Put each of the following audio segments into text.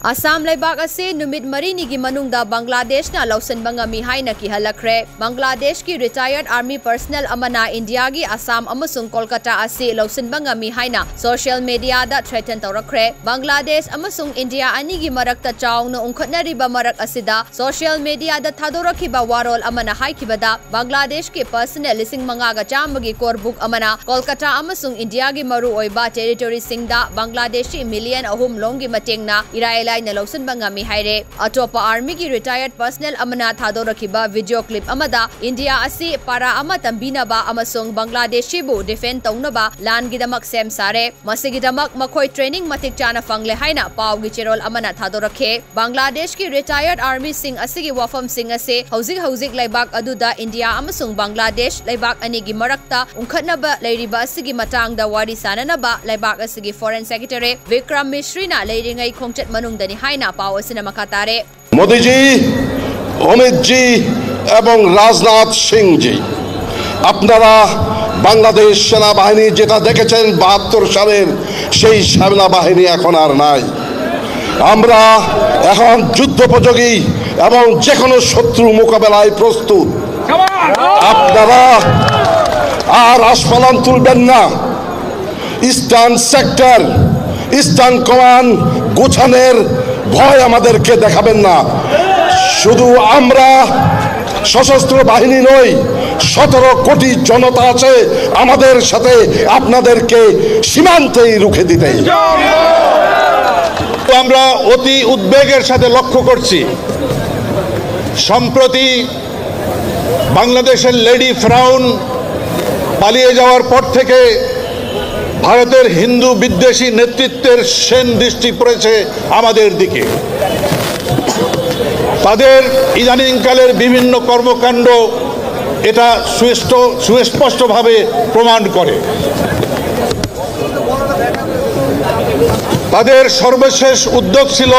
Assam Laibak ase numit marini gi manungda Bangladesh na lausan bangami haina ki halakre. Bangladesh ki retired army personnel amana India gi Assam amasung Kolkata ase lausan bangami haina social media da threaten tawrakre. Bangladesh amasung India ani gi marakta chawna ungkhatnariba marak asida social media da thadorakiba warol amana haikibada Bangladesh ki personnel lising mangaga chamagi korbuk amana Kolkata amasung India gi maru oiba territory singda Bangladeshi million ahum longi matengna iraila na lausan bangami haire atopa army ki retired personnel amana thadorakiba video clip amada India asi para ama tambina ba amasung Bangladeshi bu defend taunaba lan gidamak sem sare masigidamak makhoi training matik chana fangle haina paw gi cherol amana thadorakhe Bangladesh ki retired army sing asigi wafam sing ase hauzik laibak aduda India amasung Bangladesh laibak ani gi marakta ungkhatnaba leiriba asigi matangda wari sananaba laibak asigi foreign secretary Vikram Misri na leiringai khongchat manung dani haina paw asina makatare Modi ji Amit ji এবং রাজনাথ সিং জি আপনারা বাংলাদেশ সেনাবাহিনী যেটা দেখেছেন 72 সালের সেই সেনাবাহিনী এখন আর নাই আমরা এখন যুদ্ধোপযোগী এবং যে কোনো শত্রু মোকাবেলায় প্রস্তুত আপনারা আর আস্ফালন তুলবেন না ইস্টার্ন সেক্টর ইস্টার্ন কমান্ড গোছানোর ভয় আমাদেরকে দেখাবেন না শুধু আমরা সশস্ত্র বাহিনী নই 17 কোটি জনতা আছে আমাদের সাথে আপনাদেরকে সীমান্তেই রুখে দিতে আমরা অতি উদ্বেগের সাথে লক্ষ্য করছি সম্প্রতি বাংলাদেশের লেডি ফ্রাউন পালিয়ে যাওয়ার পর থেকে ভারতের হিন্দু বিদ্বেষী নেতৃত্বের সেন দৃষ্টি পড়েছে আমাদের দিকে তাদের ইদানিংকালের বিভিন্ন কর্মকাণ্ড এটা সুস্পষ্টভাবে প্রমাণ করে তাদের সর্বশেষ উদ্যোগ ছিল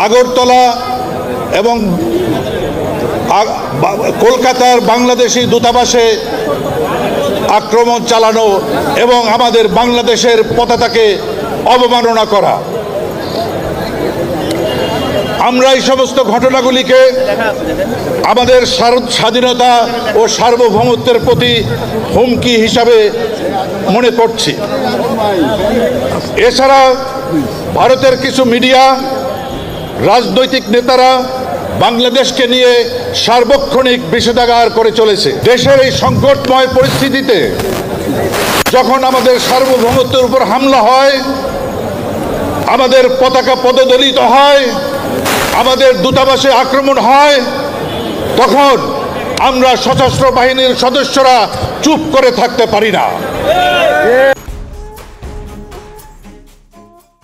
আগরতলা এবং কলকাতার বাংলাদেশি দূতাবাসে আক্রমণ চালানো এবং আমাদের বাংলাদেশের পতাকাকে অবমাননা করা আমরা এই সমস্ত ঘটনাগুলিকে আমাদের স্বাধীনতা ও সার্বভৌমত্বের প্রতি হুমকি হিসাবে মনে করছি এছাড়া ভারতের কিছু মিডিয়া রাজনৈতিক নেতারা বাংলাদেশকে নিয়ে সার্বক্ষণিক বিষোদ্গার করে চলেছে দেশের এই সংকটময় পরিস্থিতিতে যখন আমাদের সার্বভৌমত্বের উপর হামলা হয় আমাদের পতাকা পদদলিত হয় আমাদের দূতাবাসে আক্রমণ হয় তখন আমরা সশস্ত্র বাহিনীর সদস্যরা চুপ করে থাকতে পারি না